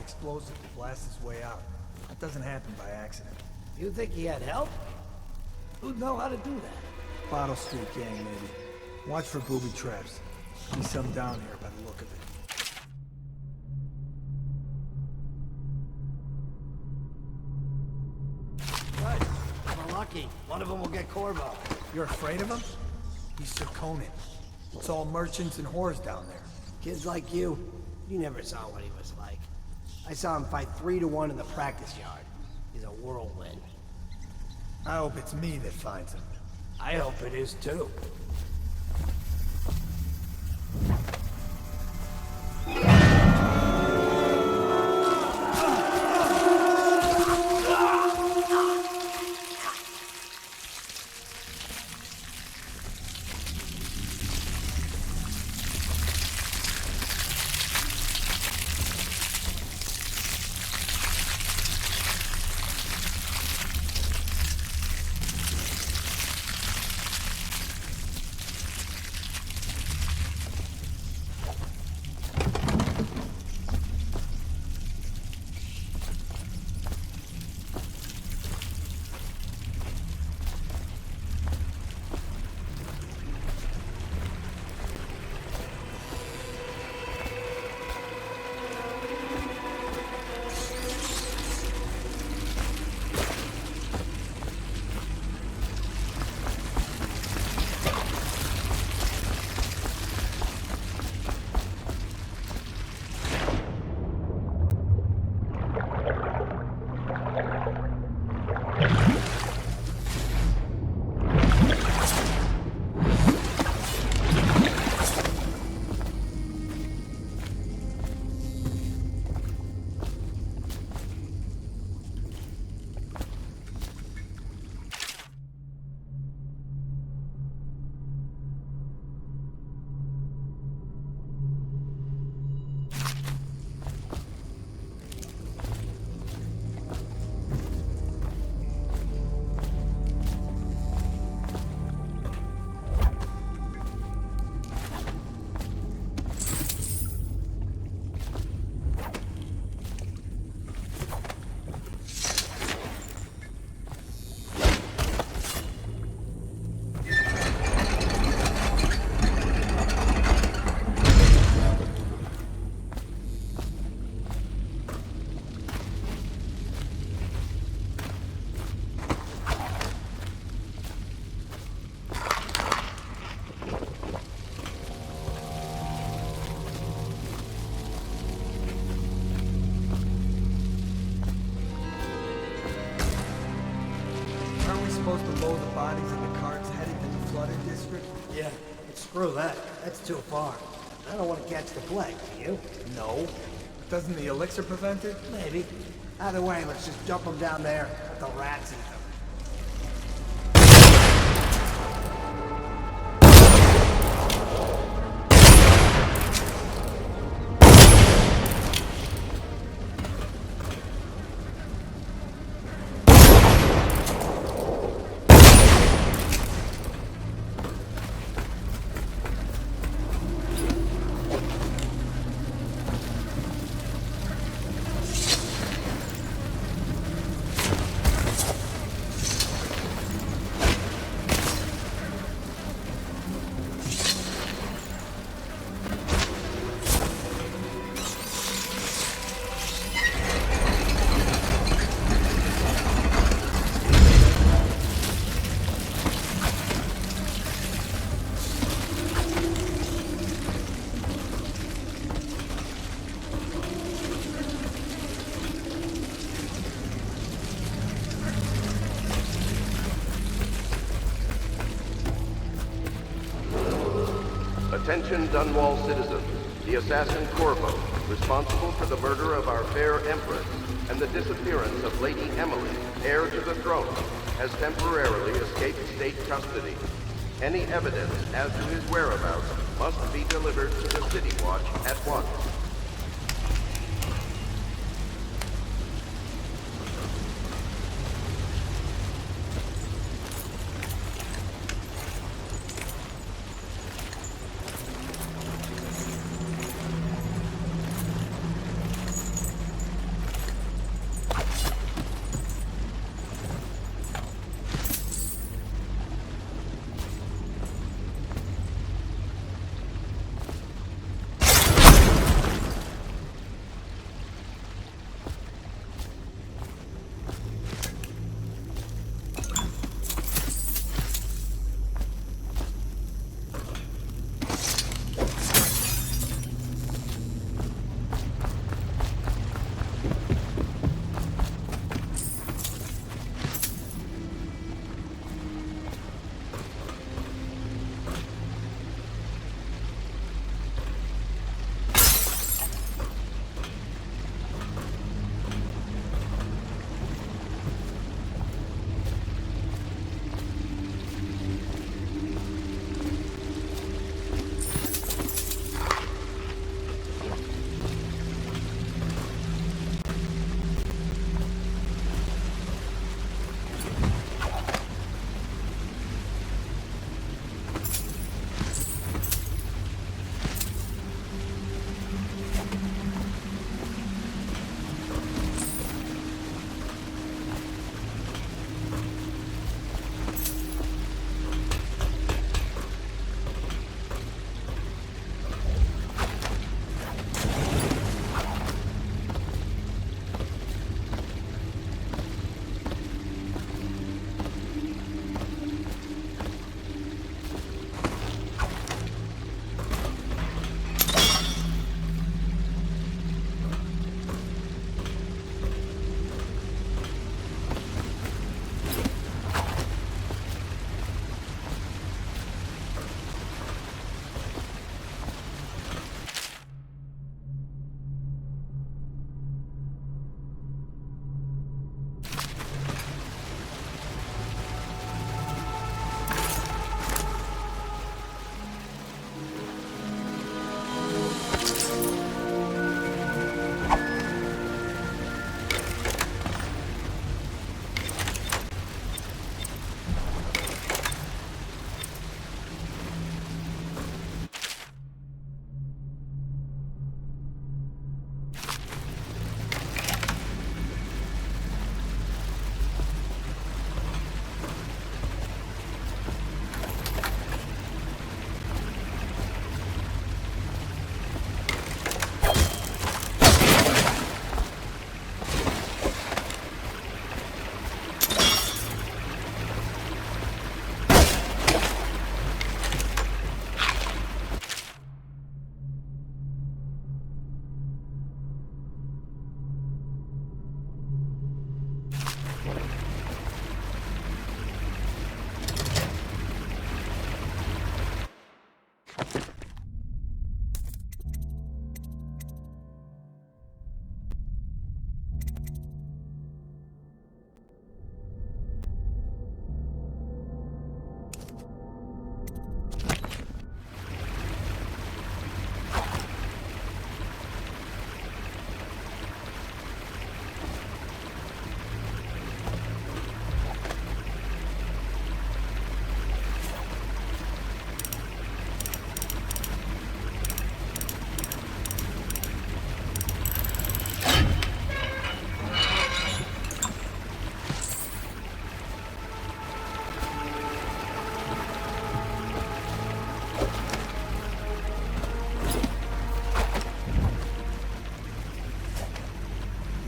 explosive to blast his way out. That doesn't happen by accident. You think he had help? Who'd know how to do that? Bottle Street gang, maybe. Watch for booby traps. Be some down here by the look of it. Good. If we're lucky, one of them will get Corvo. You're afraid of him? He's Sir Conan. It's all merchants and whores down there. Kids like you never saw what he was like. I saw him fight 3 to 1 in the practice yard. He's a whirlwind. I hope it's me that finds him. I hope it is too. Supposed to load the bodies in the carts headed to the flooded district? Yeah, but screw that. That's too far. I don't want to catch the plague, do you? No. Doesn't the elixir prevent it? Maybe. Either way, let's just dump them down there. Let the rats eat them. Attention Dunwall citizens. The assassin Corvo, responsible for the murder of our fair Empress and the disappearance of Lady Emily, heir to the throne, has temporarily escaped state custody. Any evidence as to his whereabouts must be delivered to the City Watch at once.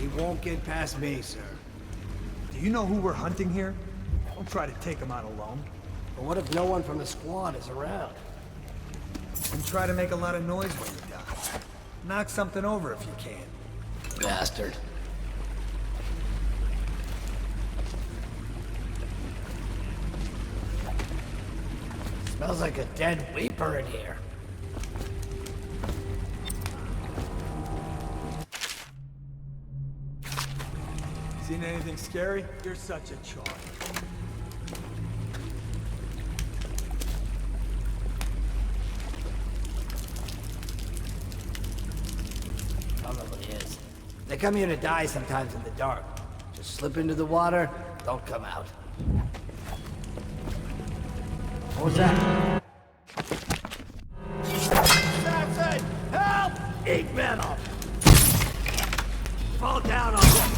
He won't get past me, sir. Do you know who we're hunting here? Don't try to take him out alone. But what if no one from the squad is around? And try to make a lot of noise when you die. Knock something over if you can. Bastard. Smells like a dead weeper in here. Seen anything scary? You're such a charm. Probably is. They come here to die sometimes in the dark. Just slip into the water, don't come out. What was that? Assassin! Help! Eat metal! Fall down on him!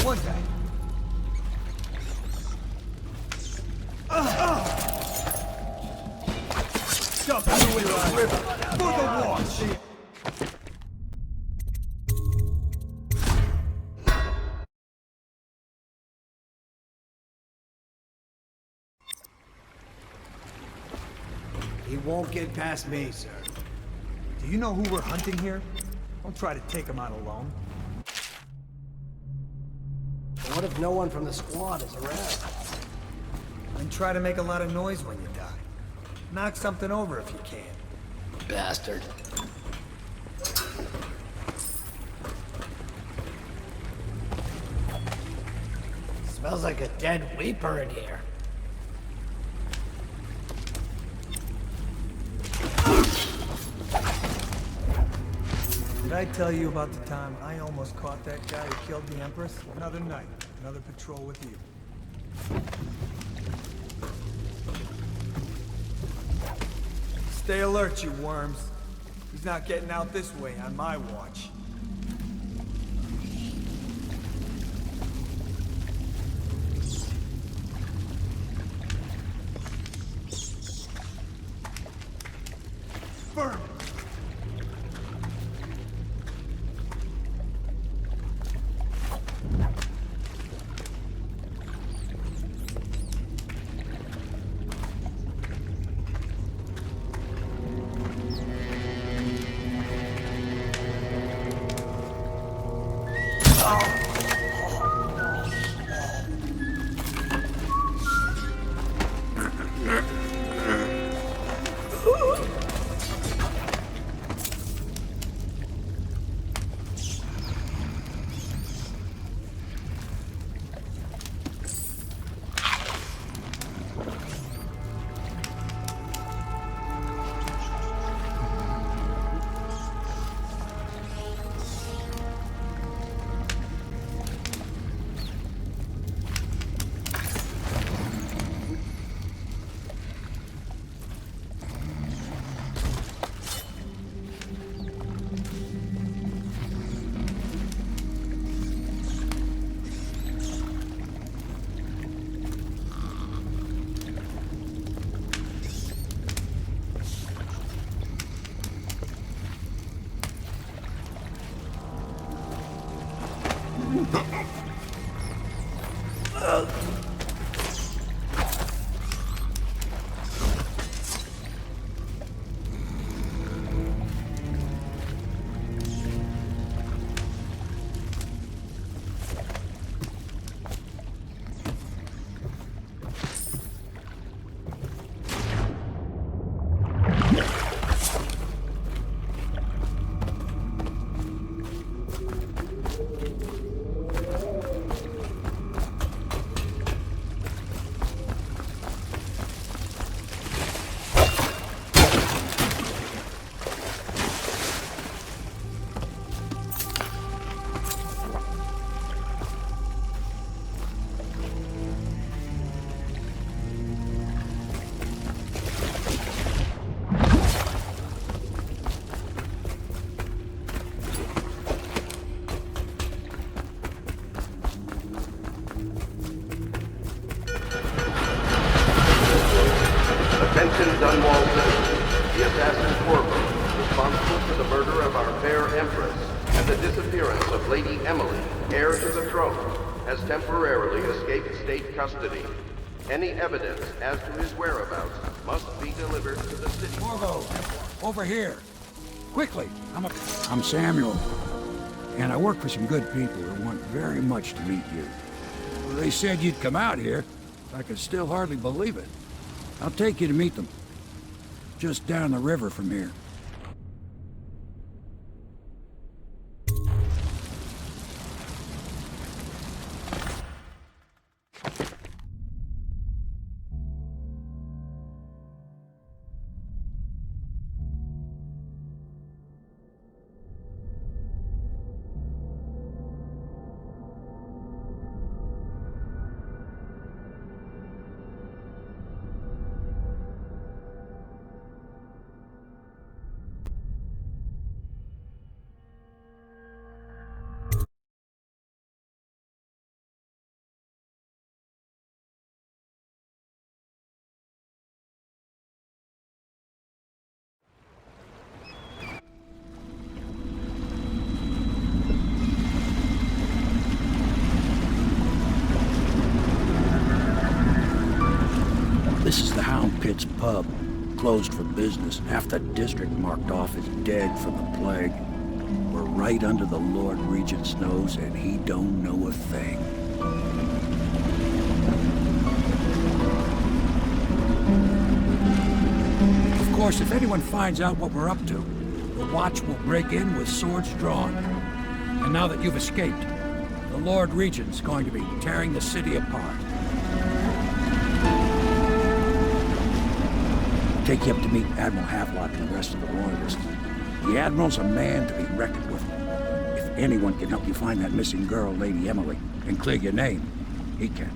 What was that? Jump into the river for the wash! He won't get past me, sir. Do you know who we're hunting here? Don't try to take him out alone. But what if no one from the squad is around? And try to make a lot of noise when you die. Knock something over if you can. Bastard. Smells like a dead weeper in here. Did I tell you about the time I almost caught that guy who killed the Empress? Another night, another patrol with you. Stay alert, you worms. He's not getting out this way on my watch. Firm! Attention Dunwall citizens. The assassin Corvo, responsible for the murder of our fair Empress and the disappearance of Lady Emily, heir to the throne, has temporarily escaped state custody. Any evidence as to his whereabouts must be delivered to the city. Corvo, over here. Quickly. I'm Samuel, and I work for some good people who want very much to meet you. Well, they said you'd come out here. I can still hardly believe it. I'll take you to meet them. Just down the river from here. This is the Hound Pit's pub, closed for business, half the district marked off as dead from the plague. We're right under the Lord Regent's nose, and he don't know a thing. Of course, if anyone finds out what we're up to, the Watch will break in with swords drawn. And now that you've escaped, the Lord Regent's going to be tearing the city apart. Take you up to meet Admiral Havelock and the rest of the Royalists. The Admiral's a man to be reckoned with. If anyone can help you find that missing girl, Lady Emily, and clear your name, he can.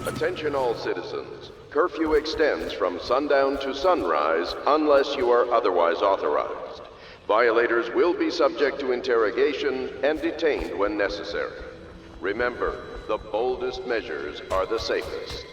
Attention all citizens. Curfew extends from sundown to sunrise unless you are otherwise authorized. Violators will be subject to interrogation and detained when necessary. Remember, the boldest measures are the safest.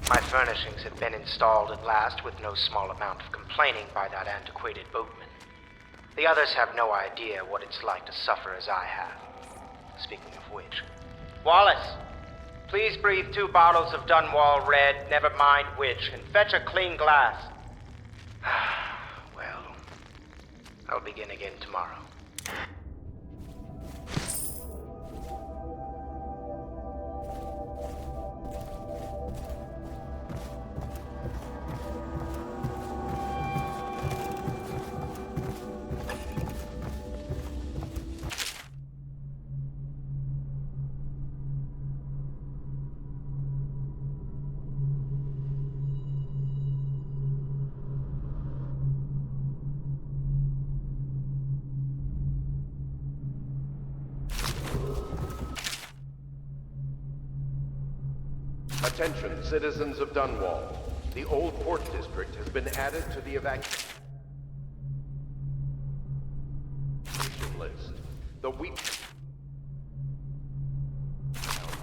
My furnishings have been installed at last with no small amount of complaining by that antiquated boatman. The others have no idea what it's like to suffer as I have. Speaking of which... Wallace! Please breathe 2 bottles of Dunwall Red, never mind which, and fetch a clean glass. Well, I'll begin again tomorrow. Attention, citizens of Dunwall. The Old Port District has been added to the evacuation list. The week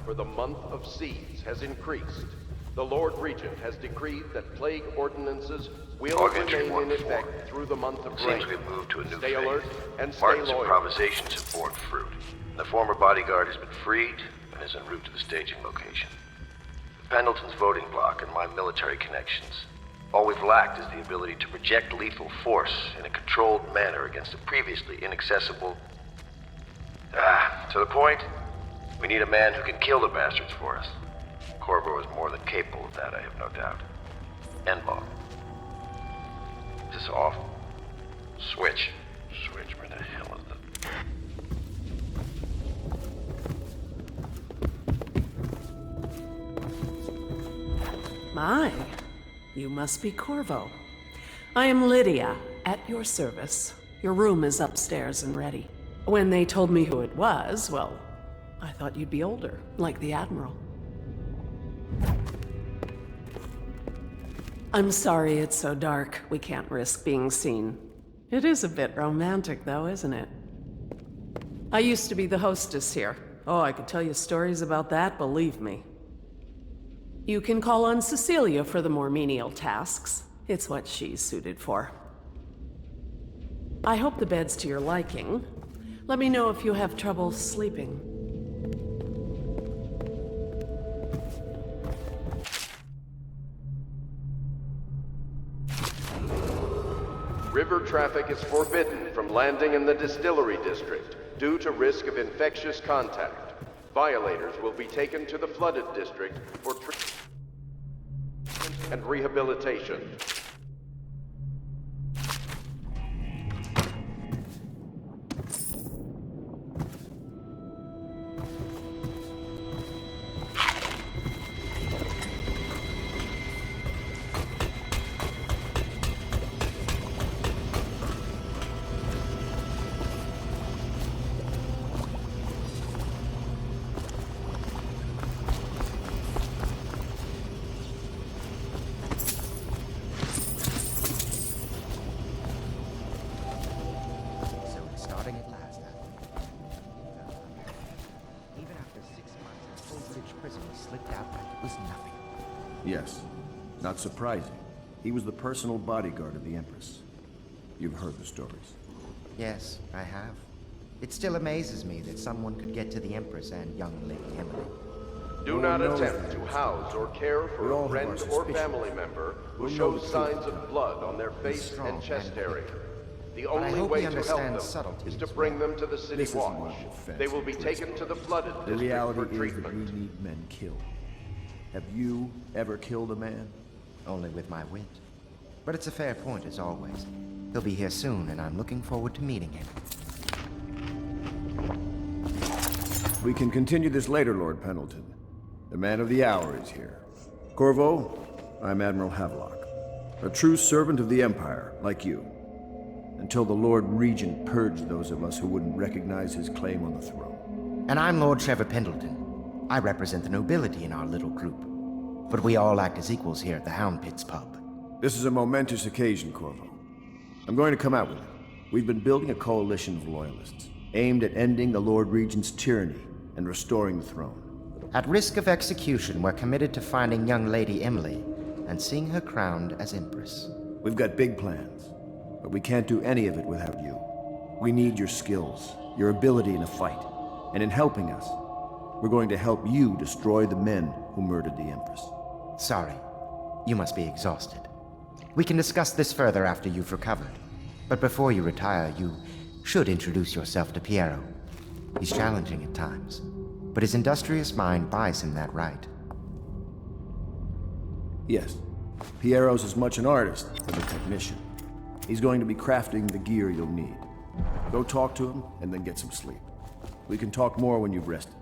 for the month of siege has increased. The Lord Regent has decreed that plague ordinances will remain in effect through the month of rain. Seems we've moved to a new Stay phase. alert and stay Martin's loyal. improvisations have borne fruit. The former bodyguard has been freed and is en route to the staging location. Pendleton's voting bloc and my military connections. All we've lacked is the ability to project lethal force in a controlled manner against a previously inaccessible... to the point, we need a man who can kill the bastards for us. Corvo is more than capable of that, I have no doubt. Enbog. Is this off? Switch. Switch, where the hell is the... My, you must be Corvo. I am Lydia, at your service. Your room is upstairs and ready. When they told me who it was, well, I thought you'd be older, like the Admiral. I'm sorry it's so dark. We can't risk being seen. It is a bit romantic, though, isn't it? I used to be the hostess here. Oh, I could tell you stories about that, believe me. You can call on Cecilia for the more menial tasks. It's what she's suited for. I hope the bed's to your liking. Let me know if you have trouble sleeping. River traffic is forbidden from landing in the distillery district due to risk of infectious contact. Violators will be taken to the flooded district for treatment and rehabilitation. Yes. Not surprising. He was the personal bodyguard of the Empress. You've heard the stories. Yes, I have. It still amazes me that someone could get to the Empress and young Lady Emily. Do not attempt to house or care for a friend or family member who shows signs of blood on their face and chest area. The only way to help them is to bring them to the City Watch. They will be taken to the flooded The district reality for is that treatment. we need men killed. Have you ever killed a man? Only with my wit. But it's a fair point as always. He'll be here soon, and I'm looking forward to meeting him. We can continue this later, Lord Pendleton. The man of the hour is here. Corvo, I'm Admiral Havelock. A true servant of the Empire, like you. Until the Lord Regent purged those of us who wouldn't recognize his claim on the throne. And I'm Lord Trevor Pendleton. I represent the nobility in our little group. But we all act as equals here at the Hound Pits pub. This is a momentous occasion, Corvo. I'm going to come out with it. We've been building a coalition of loyalists, aimed at ending the Lord Regent's tyranny and restoring the throne. At risk of execution, we're committed to finding young Lady Emily and seeing her crowned as Empress. We've got big plans, but we can't do any of it without you. We need your skills, your ability in a fight, and in helping us, we're going to help you destroy the men who murdered the Empress. Sorry. You must be exhausted. We can discuss this further after you've recovered. But before you retire, you should introduce yourself to Piero. He's challenging at times, but his industrious mind buys him that right. Yes. Piero's as much an artist as a technician. He's going to be crafting the gear you'll need. Go talk to him, and then get some sleep. We can talk more when you've rested.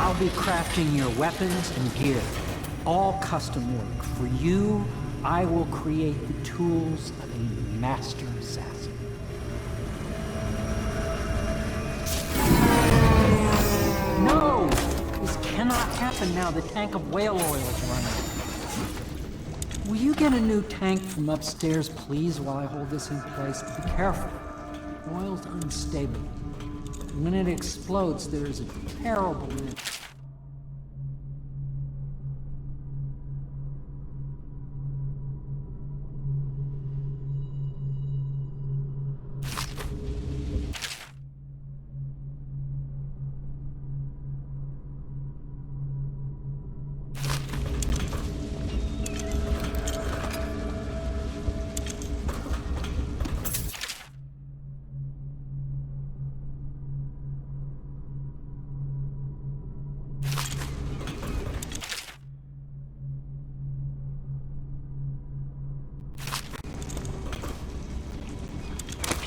I'll be crafting your weapons and gear. All custom work. For you, I will create the tools of a master assassin. No! This cannot happen now. The tank of whale oil is running. Will you get a new tank from upstairs, please, while I hold this in place? Be careful. Oil's unstable. When it explodes, there is a terrible...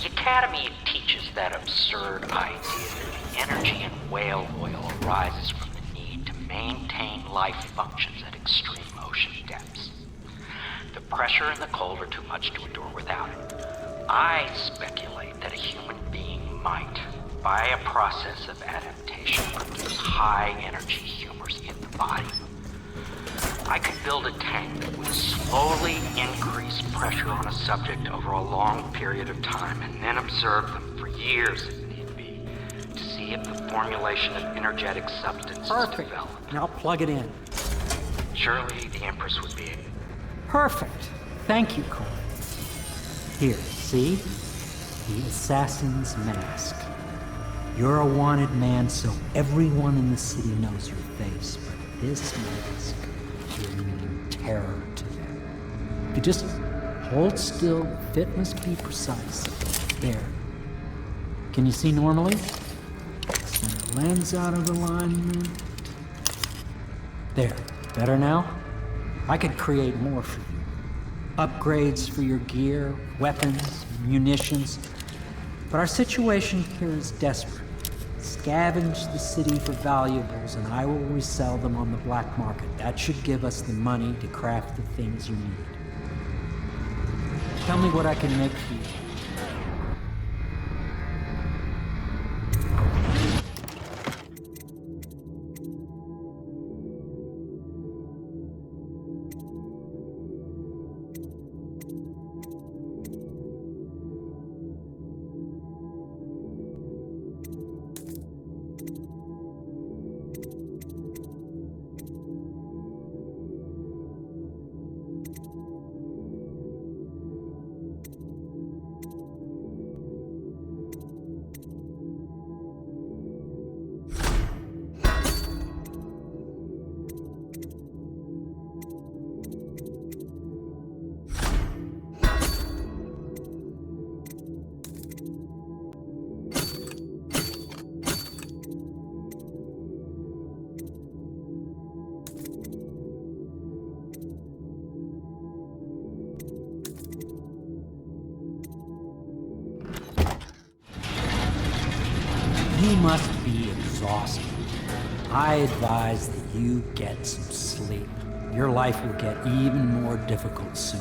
The Academy teaches that absurd idea that the energy in whale oil arises from the need to maintain life functions at extreme ocean depths. The pressure and the cold are too much to endure without it. I speculate that a human being might, by a process of adaptation, produce high-energy humors in the body. I could build a tank that would slowly increase pressure on a subject over a long period of time and then observe them for years if need be to see if the formulation of energetic substances developed. Now plug it in. Surely the Empress would be... Perfect. Thank you, Cole. Here, see? The assassin's mask. You're a wanted man, so everyone in the city knows your face, but this mask will mean terror to them. You just hold still, the fit must be precise. There. Can you see normally? Center lens out of alignment. There. Better now? I could create more for you. Upgrades for your gear, weapons, munitions. But our situation here is desperate. Scavenge the city for valuables and I will resell them on the black market. That should give us the money to craft the things you need. Tell me what I can make for you. You must be exhausted. I advise that you get some sleep. Your life will get even more difficult soon.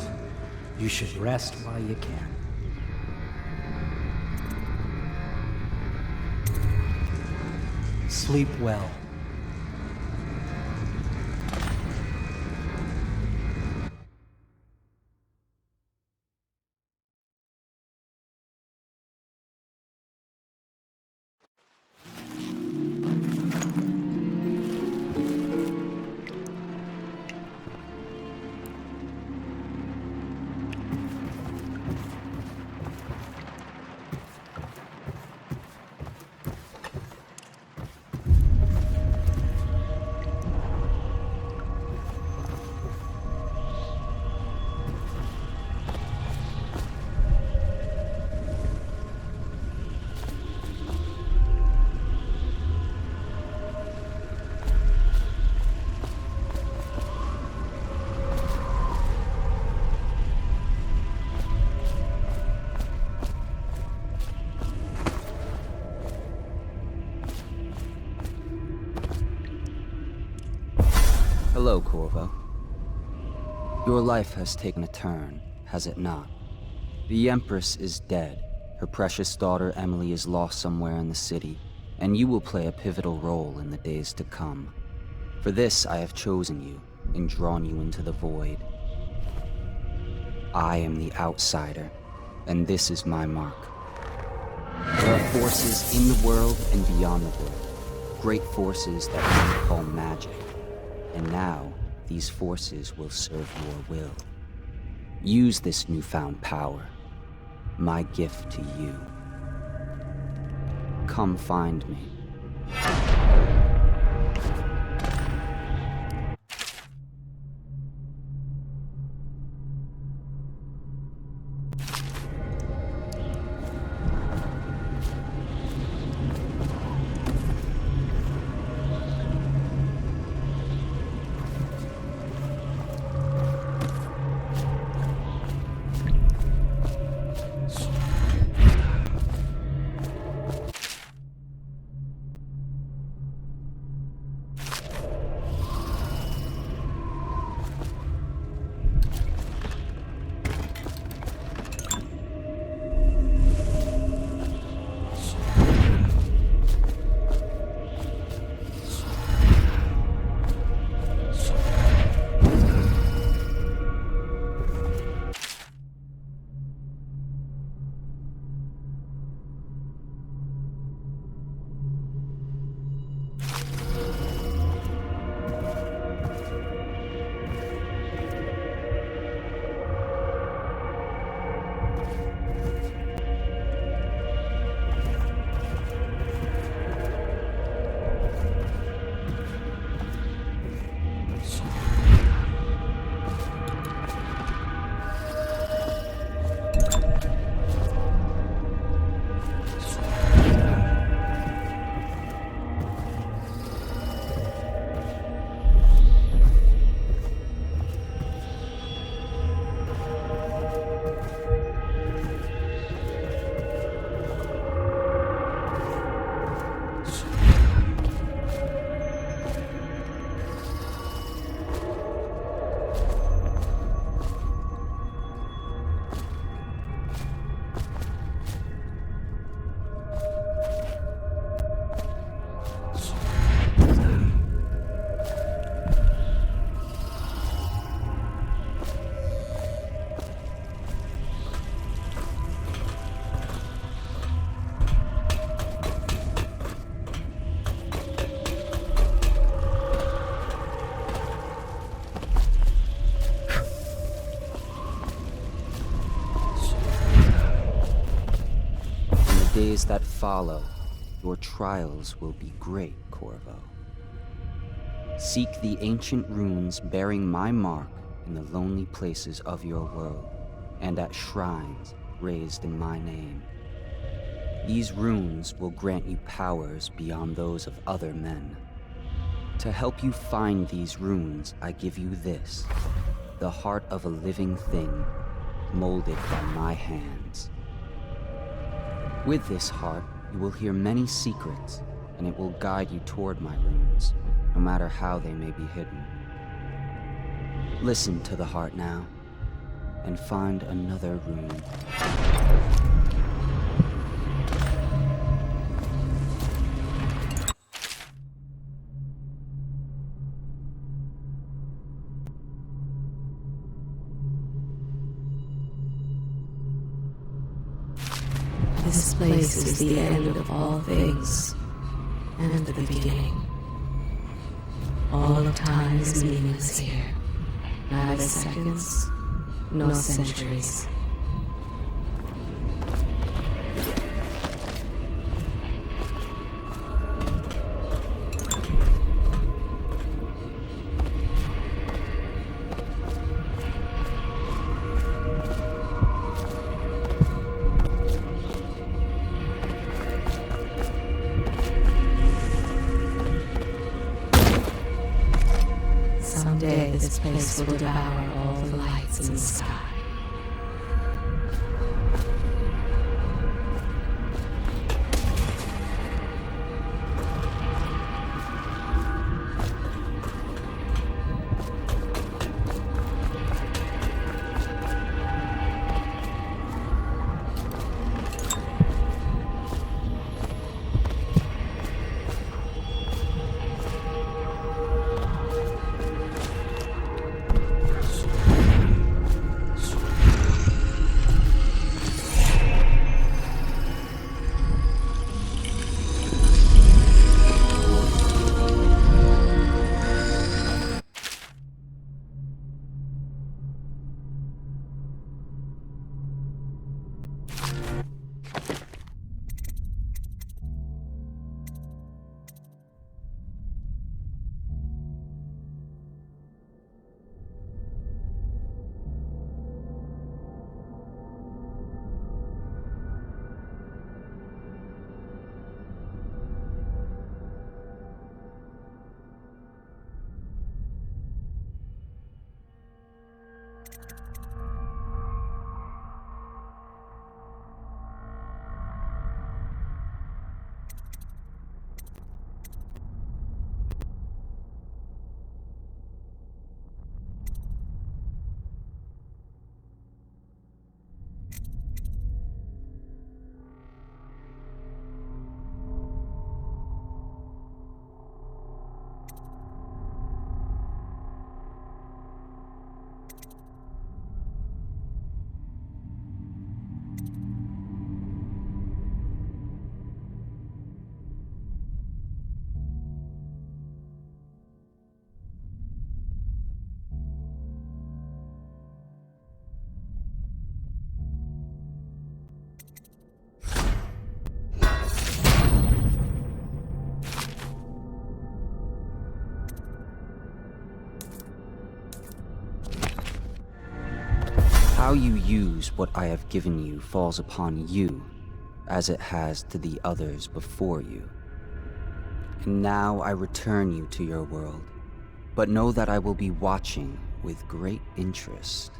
You should rest while you can. Sleep well. Hello, Corvo. Your life has taken a turn, has it not? The Empress is dead. Her precious daughter Emily is lost somewhere in the city, and you will play a pivotal role in the days to come. For this, I have chosen you and drawn you into the void. I am the outsider, and this is my mark. There are forces in the world and beyond the world, great forces that we call magic. And now, these forces will serve your will. Use this newfound power, my gift to you. Come find me. Days that follow, your trials will be great, Corvo. Seek the ancient runes bearing my mark in the lonely places of your world, and at shrines raised in my name. These runes will grant you powers beyond those of other men. To help you find these runes, I give you this, the heart of a living thing, molded by my hands. With this heart, you will hear many secrets, and it will guide you toward my runes, no matter how they may be hidden. Listen to the heart now, and find another rune. This place is the end of all things, and the beginning. All of time is meaningless here. Neither seconds, nor centuries. Someday this place will devour all the lights in the sky. How you use what I have given you falls upon you, as it has to the others before you. And now I return you to your world, but know that I will be watching with great interest.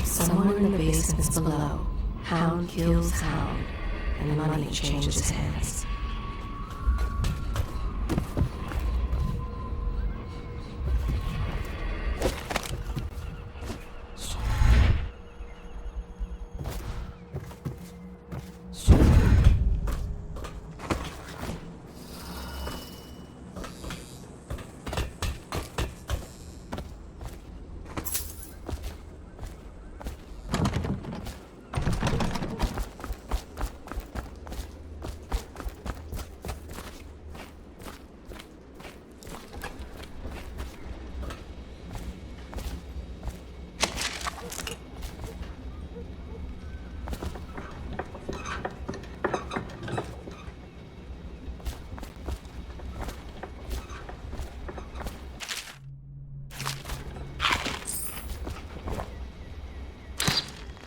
Somewhere in the basements below, hound kills hound, and money changes hands.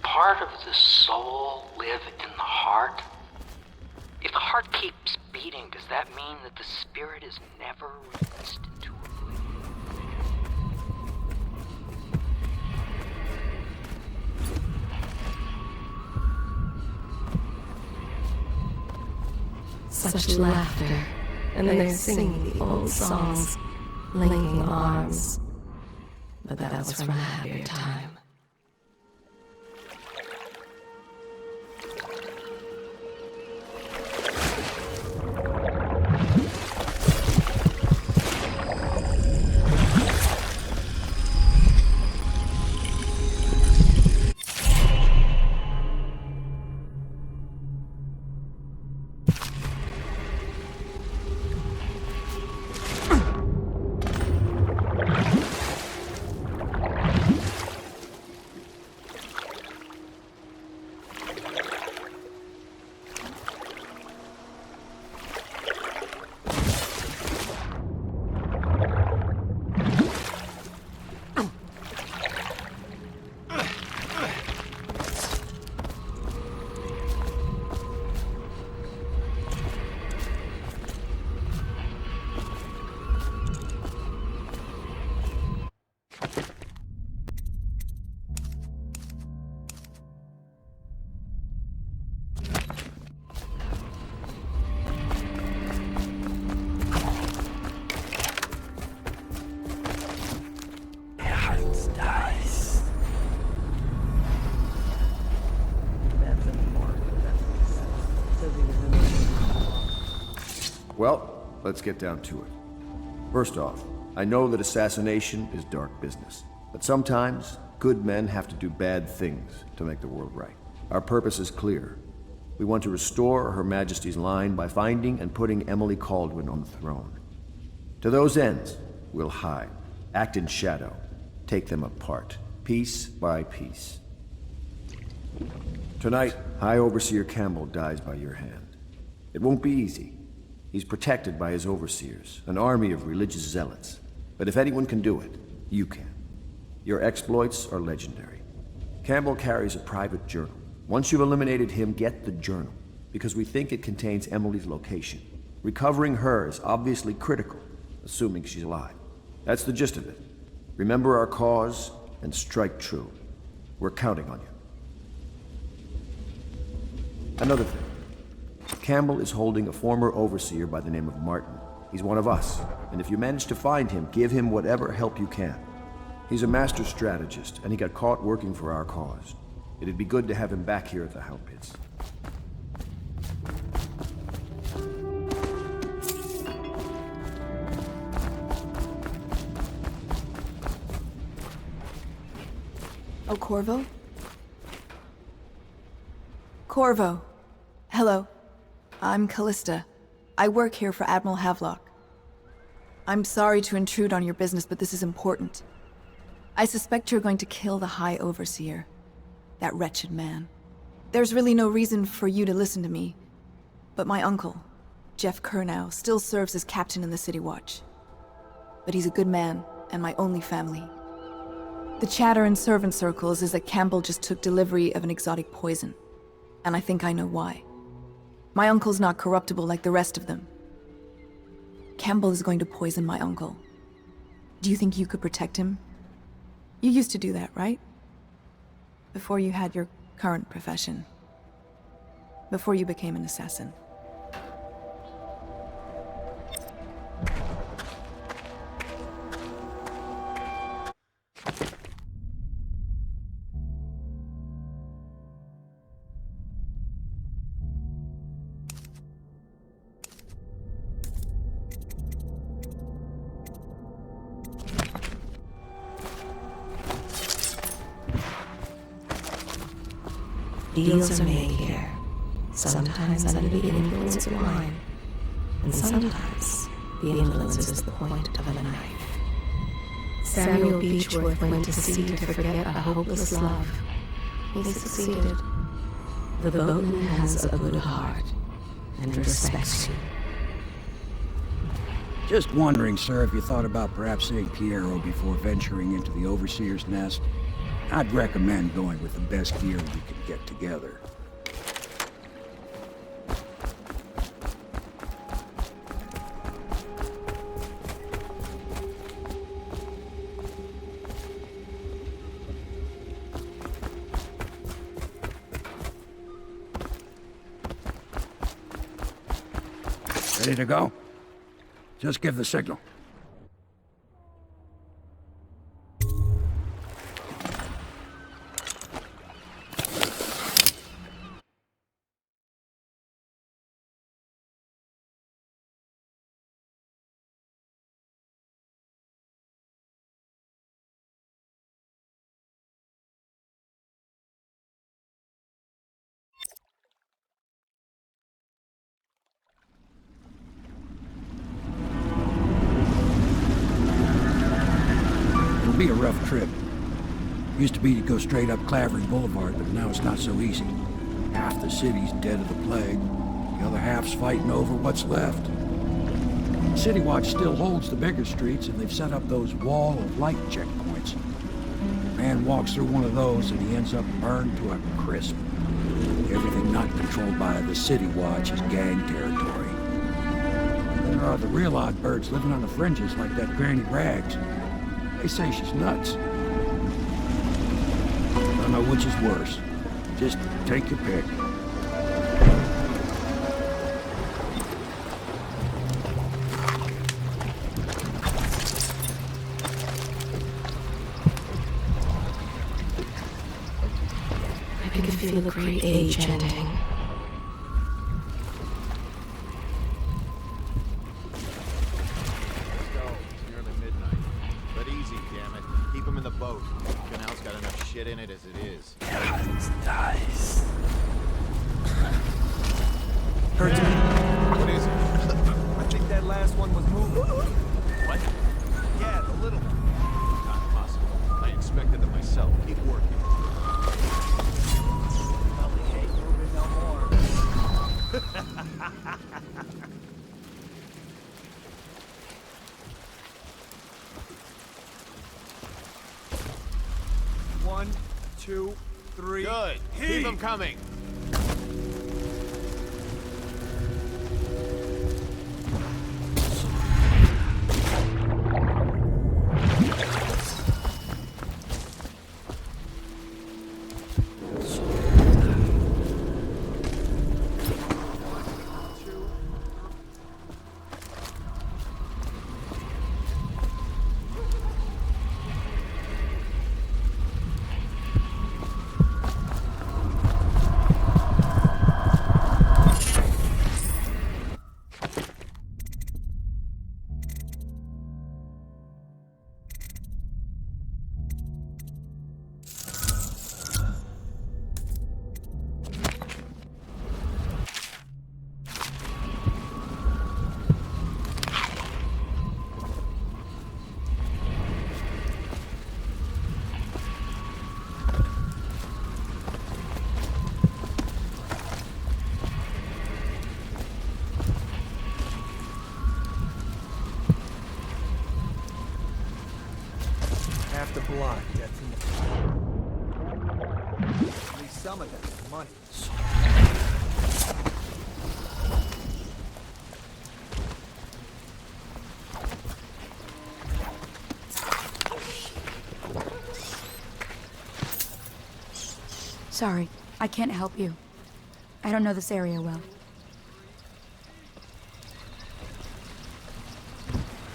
Part of the soul live in the heart? If the heart keeps beating, does that mean that the spirit is never released into oblivion? Such laughter, and they're singing the old songs, linking arms. But that was from a happier time. Well, let's get down to it. First off, I know that assassination is dark business, but sometimes good men have to do bad things to make the world right. Our purpose is clear. We want to restore Her Majesty's line by finding and putting Emily Kaldwin on the throne. To those ends, we'll hide, act in shadow, take them apart, piece by piece. Tonight, High Overseer Campbell dies by your hand. It won't be easy. He's protected by his overseers, an army of religious zealots. But if anyone can do it, you can. Your exploits are legendary. Campbell carries a private journal. Once you've eliminated him, get the journal, because we think it contains Emily's location. Recovering her is obviously critical, assuming she's alive. That's the gist of it. Remember our cause and strike true. We're counting on you. Another thing. Campbell is holding a former overseer by the name of Martin. He's one of us, and if you manage to find him, give him whatever help you can. He's a master strategist, and he got caught working for our cause. It'd be good to have him back here at the Howl Pits. Oh, Corvo? Corvo. Hello. I'm Callista. I work here for Admiral Havelock. I'm sorry to intrude on your business, but this is important. I suspect you're going to kill the High Overseer. That wretched man. There's really no reason for you to listen to me, but my uncle, Jeff Kernow, still serves as captain in the City Watch. But he's a good man, and my only family. The chatter in servant circles is that Campbell just took delivery of an exotic poison, and I think I know why. My uncle's not corruptible like the rest of them. Campbell is going to poison my uncle. Do you think you could protect him? You used to do that, right? Before you had your current profession. Before you became an assassin. Deals are made here, sometimes under the influence of wine, and sometimes the influence is the point of a knife. Samuel Beechworth went to sea to forget a hopeless love. He succeeded. The boatman has a good heart and respects you. Just wondering, sir, if you thought about perhaps seeing Piero before venturing into the Overseer's nest. I'd recommend going with the best gear we can get together. Ready to go? Just give the signal. It'll be a rough trip. Used to be to go straight up Clavering Boulevard, but now it's not so easy. Half the city's dead of the plague. The other half's fighting over what's left. City Watch still holds the bigger streets, and they've set up those wall of light checkpoints. A man walks through one of those, and he ends up burned to a crisp. Everything not controlled by the City Watch is gang territory. And there are the real odd birds living on the fringes like that Granny Rags. They say she's nuts. I don't know which is worse. Just take your pick. I can feel a great age ending. Hurts me. What is it? I think that last one was moving. What? Yeah, the little one. Not possible. I expected it myself. Keep working. Probably ain't moving no more. One, two, three. Good. Keep them coming. Half the block, that's in the... At least some of that's money. Sorry, I can't help you. I don't know this area well.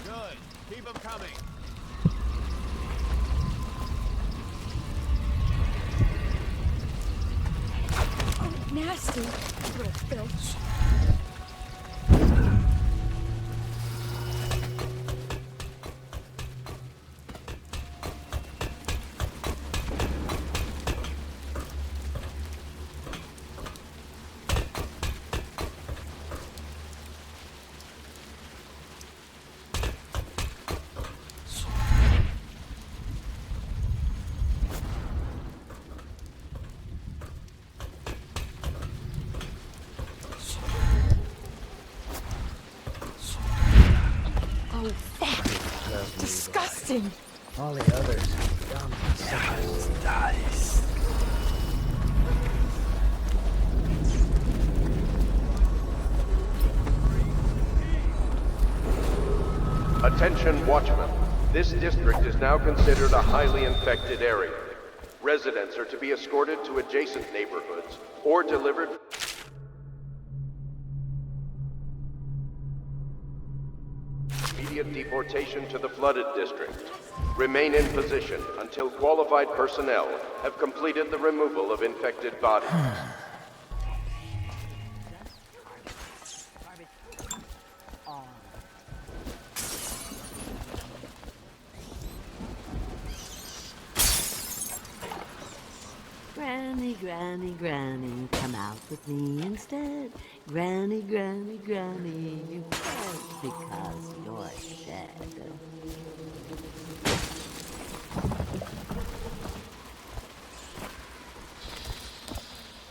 Good. Keep them coming. Nasty little filch. Oh, fuck! Disgusting! All the others. Dumb. Dice. Attention, Watchmen. This district is now considered a highly infected area. Residents are to be escorted to adjacent neighborhoods or delivered... Immediate deportation to the flooded district. Remain in position until qualified personnel have completed the removal of infected bodies. Granny, granny, granny, come out with me instead. Granny, granny, granny, you can't because you're dead.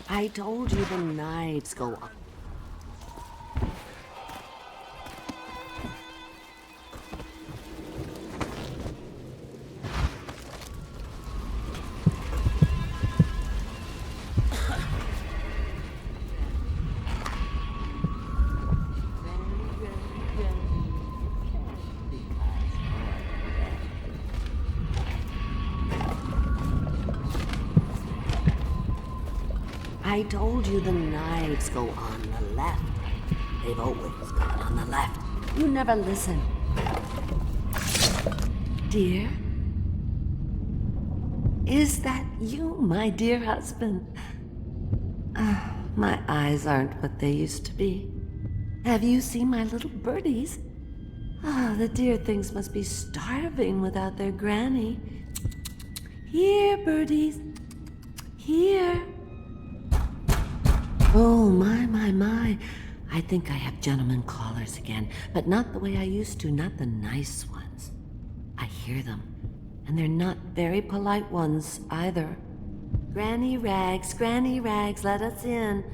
I told you the knives go up. I told you the knives go on the left. They've always gone on the left. You never listen. Dear? Is that you, my dear husband? My eyes aren't what they used to be. Have you seen my little birdies? The dear things must be starving without their granny. Here, birdies. Here. Oh, my. I think I have gentlemen callers again, but not the way I used to, not the nice ones. I hear them, and they're not very polite ones either. Granny Rags, let us in.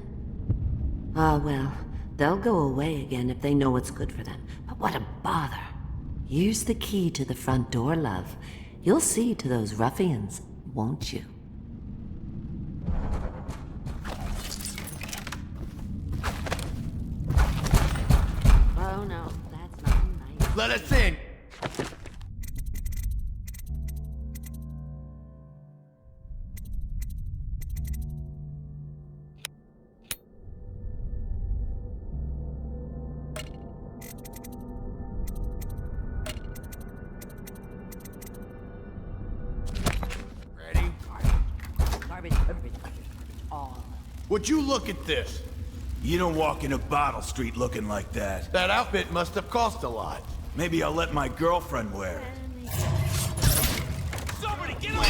Ah, well, they'll go away again if they know what's good for them. But what a bother. Here's the key to the front door, love. You'll see to those ruffians, won't you? Oh no, that's not nice. Let us in! Would you look at this? You don't walk into Bottle Street looking like that. That outfit must have cost a lot. Maybe I'll let my girlfriend wear it. Somebody get away!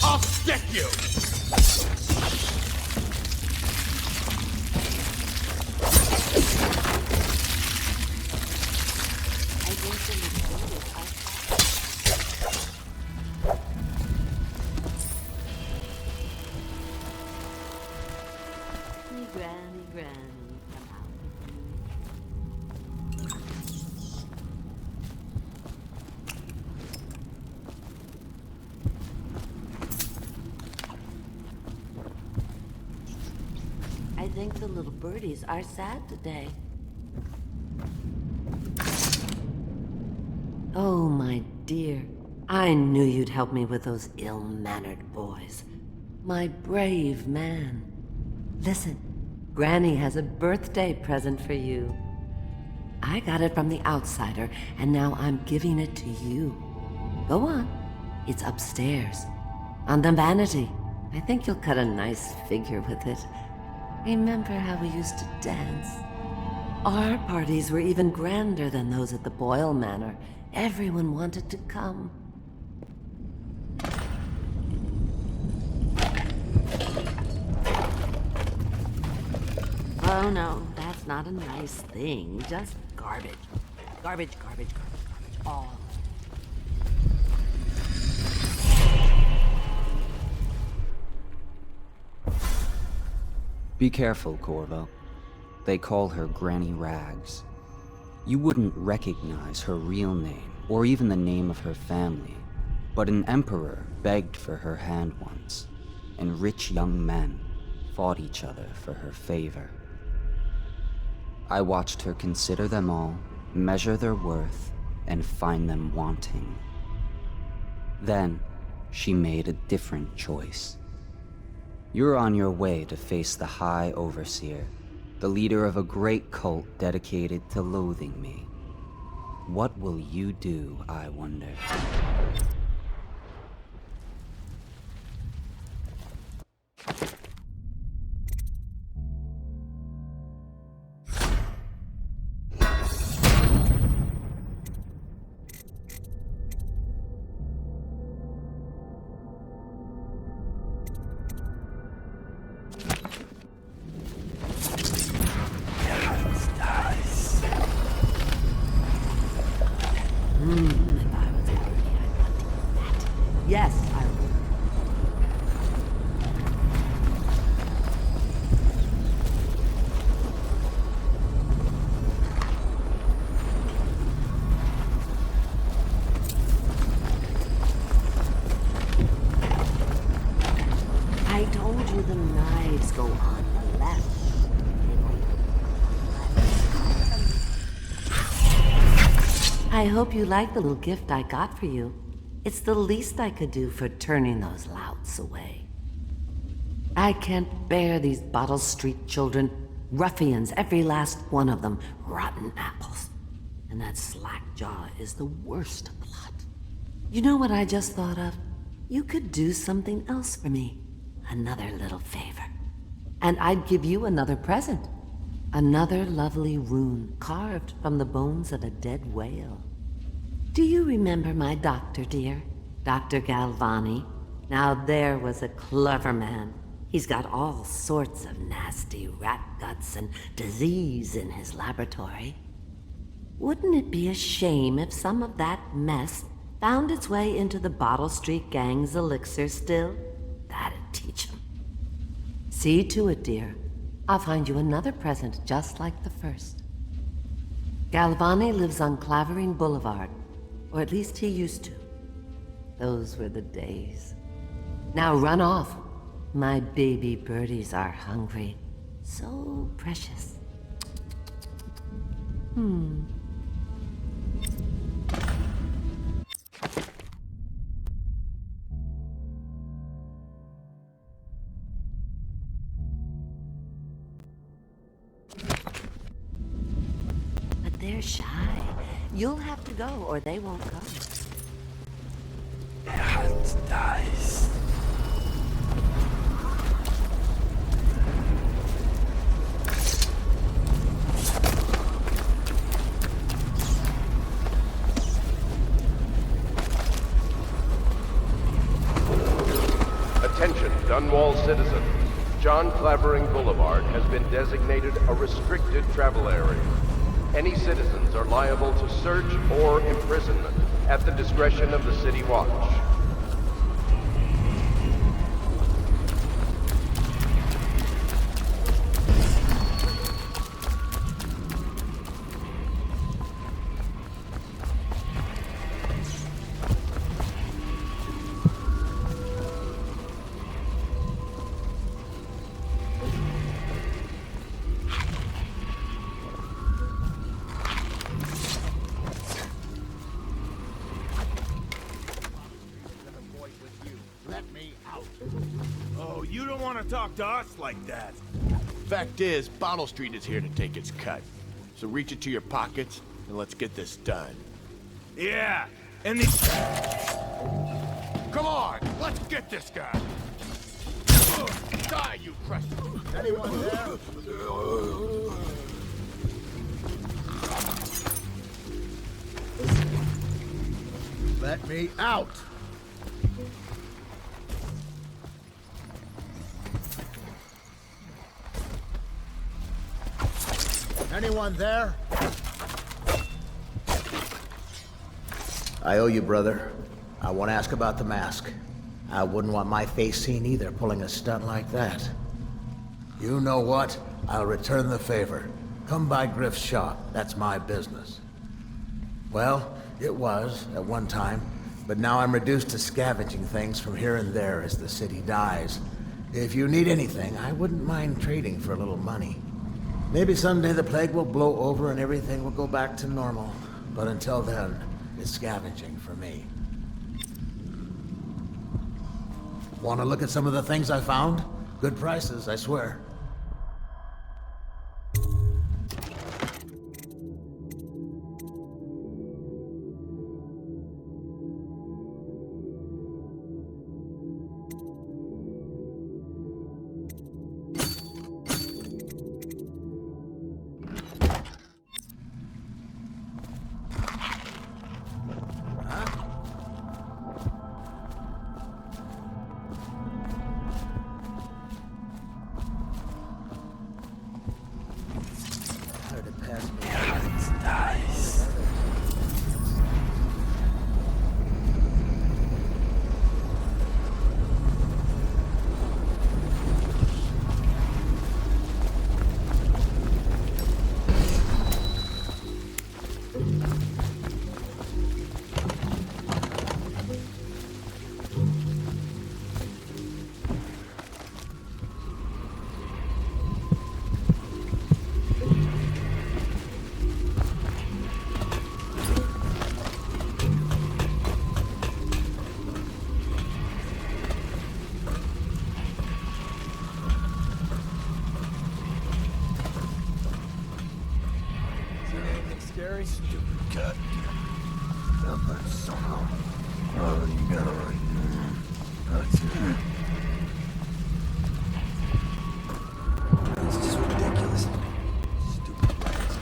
I'll stick you! I think the little birdies are sad today. Oh, my dear. I knew you'd help me with those ill-mannered boys. My brave man. Listen, Granny has a birthday present for you. I got it from the outsider, and now I'm giving it to you. Go on. It's upstairs. On the vanity. I think you'll cut a nice figure with it. Remember how we used to dance? Our parties were even grander than those at the Boyle Manor. Everyone wanted to come. Oh no, that's not a nice thing. Just garbage. Garbage, garbage, garbage, garbage. All. Be careful, Corvo. They call her Granny Rags. You wouldn't recognize her real name, or even the name of her family, but an emperor begged for her hand once, and rich young men fought each other for her favor. I watched her consider them all, measure their worth, and find them wanting. Then, she made a different choice. You're on your way to face the High Overseer, the leader of a great cult dedicated to loathing me. What will you do, I wonder? Yes, I will. I told you the knives go on the left. I hope you like the little gift I got for you. It's the least I could do for turning those louts away. I can't bear these Bottle Street children. Ruffians, every last one of them. Rotten apples. And that slack jaw is the worst lot. You know what I just thought of? You could do something else for me. Another little favor. And I'd give you another present. Another lovely rune carved from the bones of a dead whale. Do you remember my doctor, dear? Dr. Galvani? Now there was a clever man. He's got all sorts of nasty rat guts and disease in his laboratory. Wouldn't it be a shame if some of that mess found its way into the Bottle Street Gang's elixir still? That'd teach him. See to it, dear. I'll find you another present just like the first. Galvani lives on Clavering Boulevard, or at least he used to. Those were the days. Now run off. My baby birdies are hungry. So precious. But they're shy. You'll have to go, or they won't go. It's nice. Attention, Dunwall citizens. John Clavering Boulevard has been designated a restricted travel area. Any citizens are liable to search or imprisonment at the discretion of the City Watch. Talk to us like that. Fact is, Bottle Street is here to take its cut. So reach into your pockets and let's get this done. Yeah, and the... Come on, let's get this guy. Die, you crusty. Anyone there? Let me out. Anyone there? I owe you, brother. I want to ask about the mask. I wouldn't want my face seen either, pulling a stunt like that. You know what? I'll return the favor. Come by Griff's shop. That's my business. Well, it was, at one time, but now I'm reduced to scavenging things from here and there as the city dies. If you need anything, I wouldn't mind trading for a little money. Maybe someday the plague will blow over and everything will go back to normal. But until then, it's scavenging for me. Want to look at some of the things I found? Good prices, I swear. Scary? Stupid cut. Nothing somehow. Oh, you got it right there. That's it. It's just ridiculous. Stupid rats.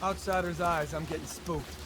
Outsider's eyes, I'm getting spooked.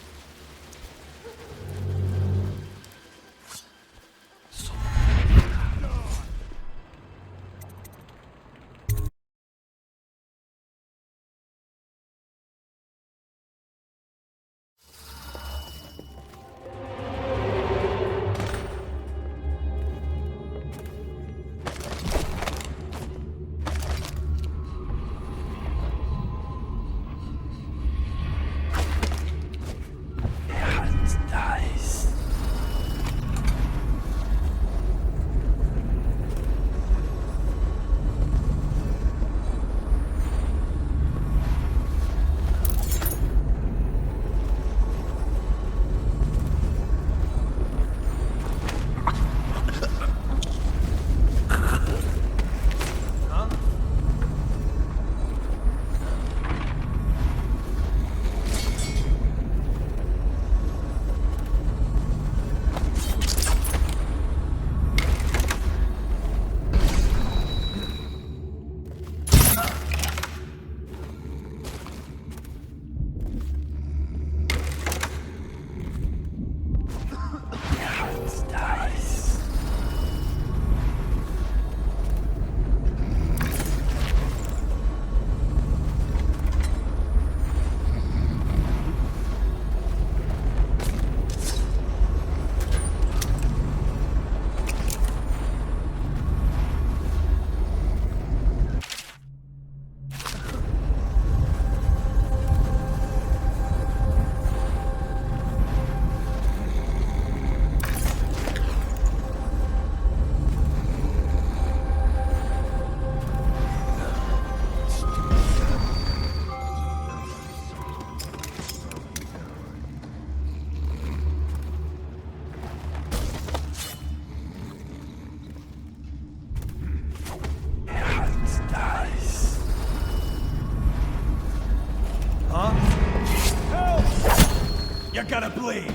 You gotta bleed.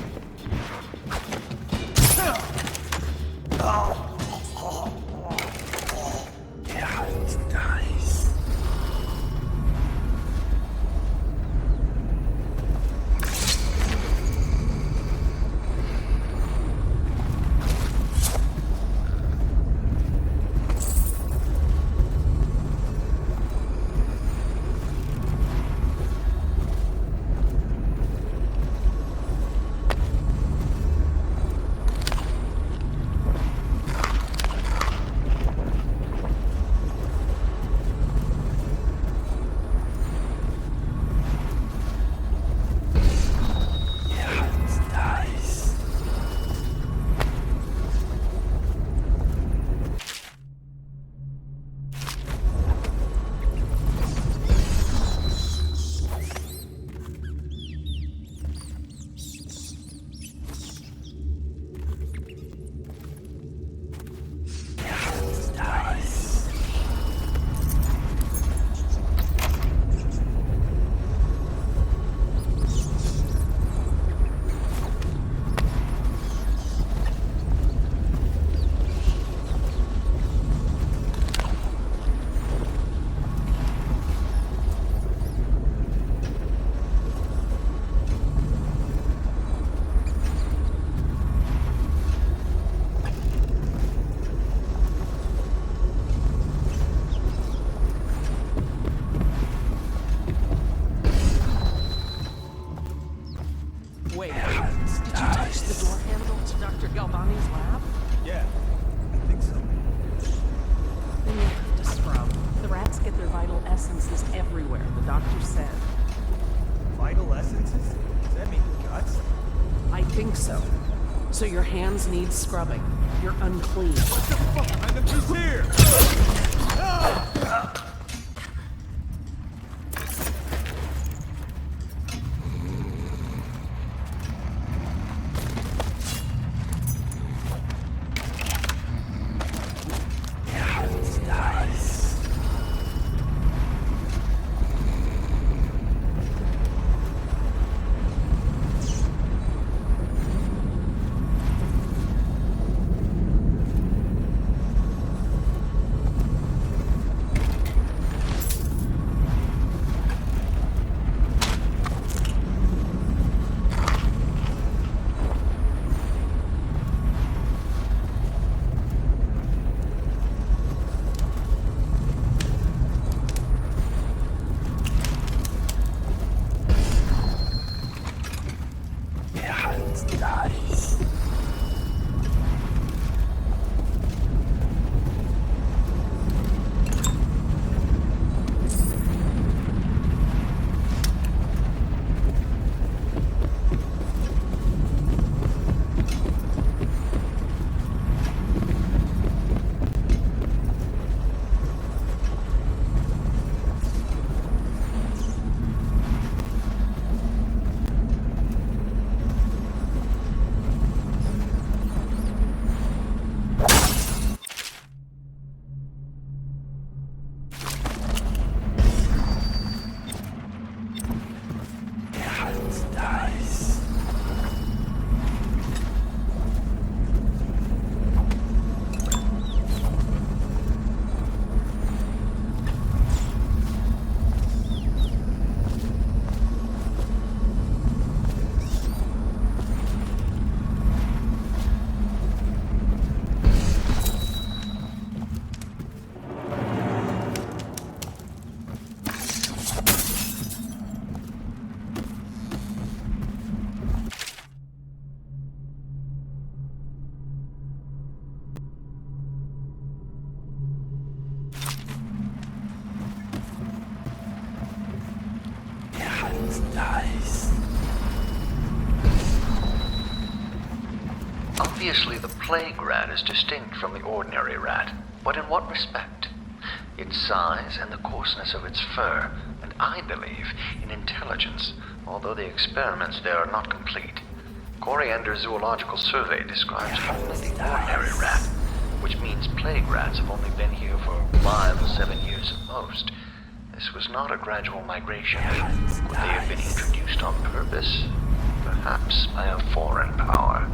Yeah, it's nice. Wait, did you touch the door handle to Dr. Galvani's lab? Yeah, I think so. essences everywhere, the doctor said. Vital essences? Does that mean guts? I think so. So your hands need scrubbing. You're unclean. What the fuck kind of is here? Obviously, the plague rat is distinct from the ordinary rat, but in what respect? Its size and the coarseness of its fur, and I believe in intelligence, although the experiments there are not complete. Coriander's zoological survey describes only the ordinary rat, which means plague rats have only been here for 5 or 7 years at most. This was not a gradual migration. Could they have been introduced on purpose? Perhaps by a foreign power.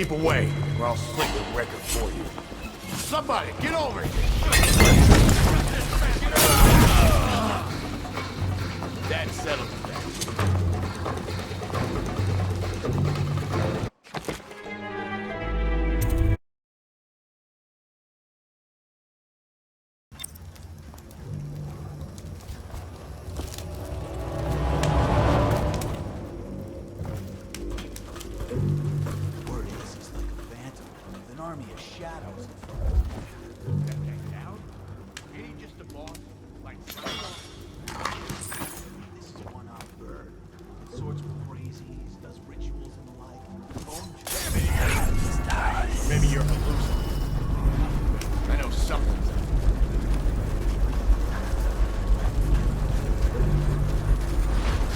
Keep away, or I'll slit the record for you. Somebody, get over here! That settles that. Maybe you're hallucinating. I know something's up.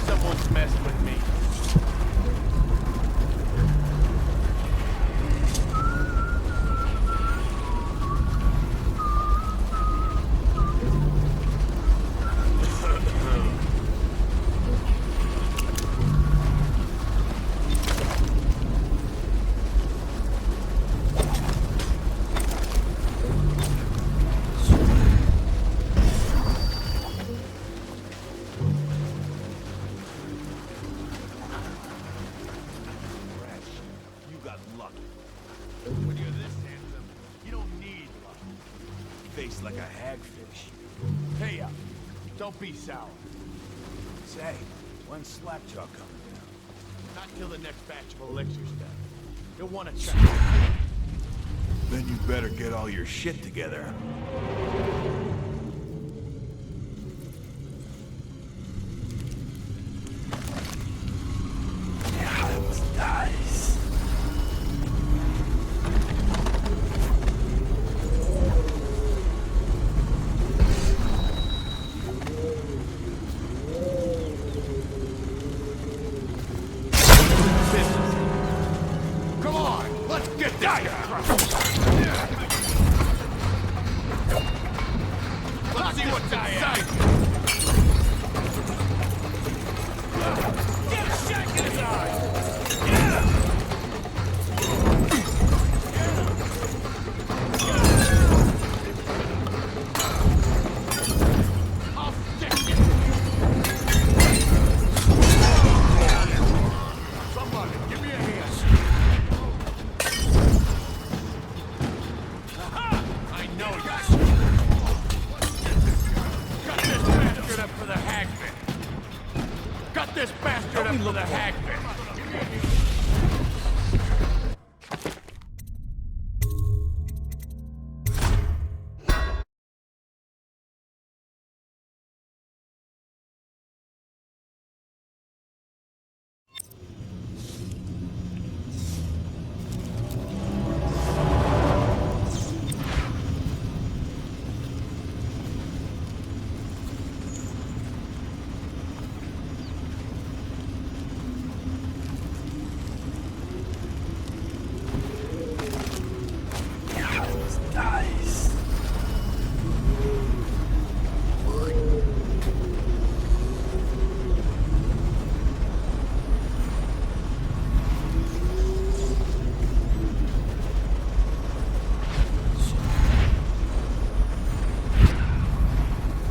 Someone's messed with me. When you're this handsome, you don't need luck. Face like a hagfish. Hey up. Don't be sour. Say, when's Slapjaw coming down? Not till the next batch of elixirs done. You'll want to check. Then you better get all your shit together. Come on, let's get this guy. Let's see what's inside. Get a shank in his eye. I'll stick you. Somebody, give me a hand. I know you. Cut this bastard up for the hagman. Cut this bastard up for the hagman.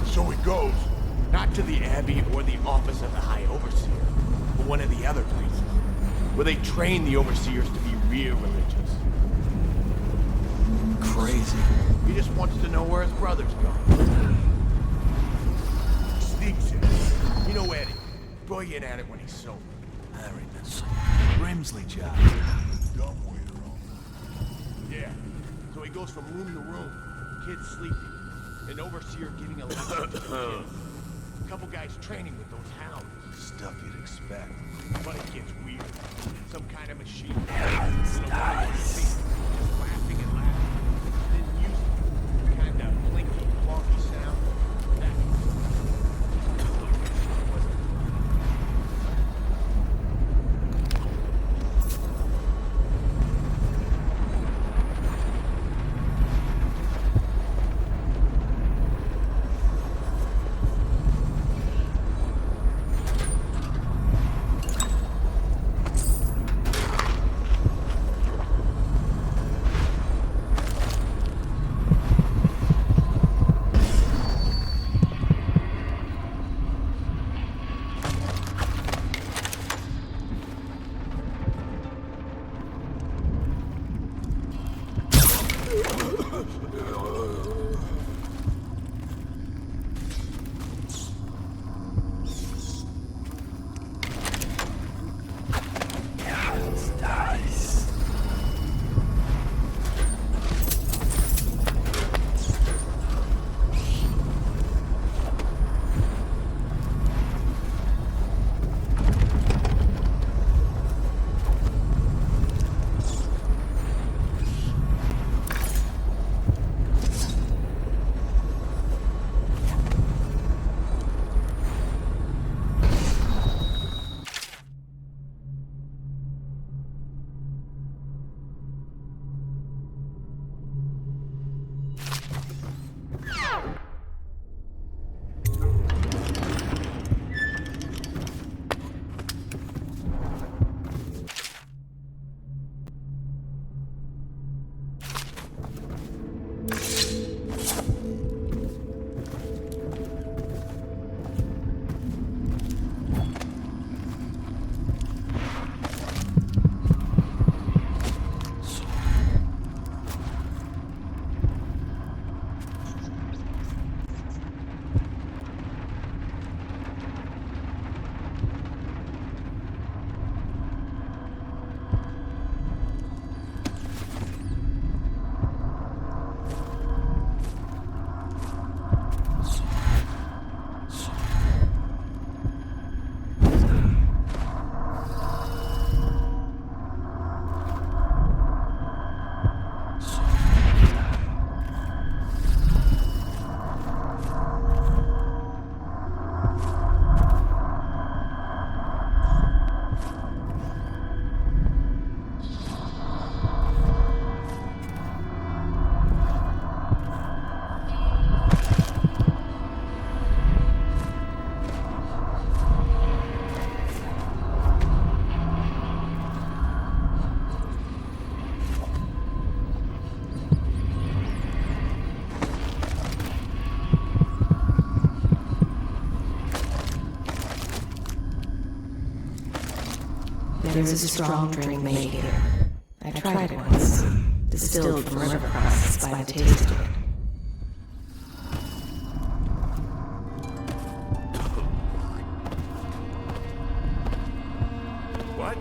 So it goes, not to the Abbey or the office of the High Overseer, but one of the other places, where they train the Overseers to be real religious. Crazy. He just wants to know where his brother's gone. Sneaks in. You know Eddie. Brilliant at it when he's sober. I remember. Grimsley job. Dumb waiter on that. Yeah. So he goes from room to room, kids sleeping, an overseer giving a lecture to the kids. A couple guys training with those hounds. Stuff you'd expect. But it gets weird. Some kind of machine. Just laughing and laughing. Then music. Kind of blinky, wonky sound. That There is a strong drink made here. I tried it once. Distilled from river crusts by the taste of it. What?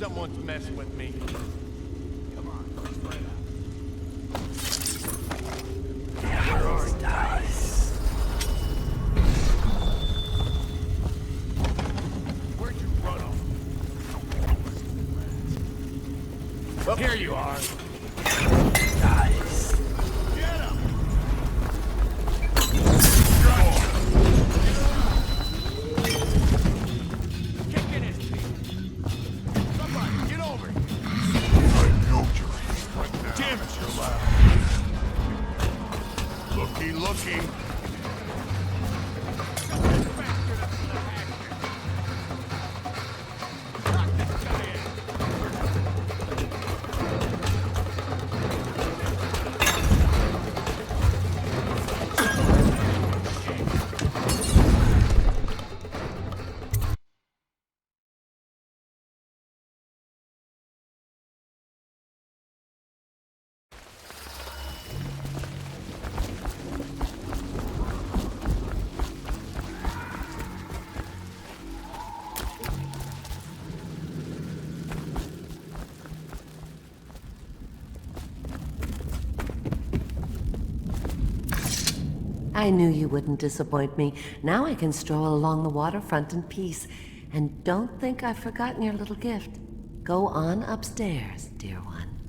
Someone's messing with me. Come on, spread out. Where are you? Where'd you run off? Well, here you are. Nice. Get him! Kicking his teeth. Somebody, get over here. I know you're here right now. Damn it, you're loud. Looky, looky. I knew you wouldn't disappoint me. Now I can stroll along the waterfront in peace. And don't think I've forgotten your little gift. Go on upstairs, dear one.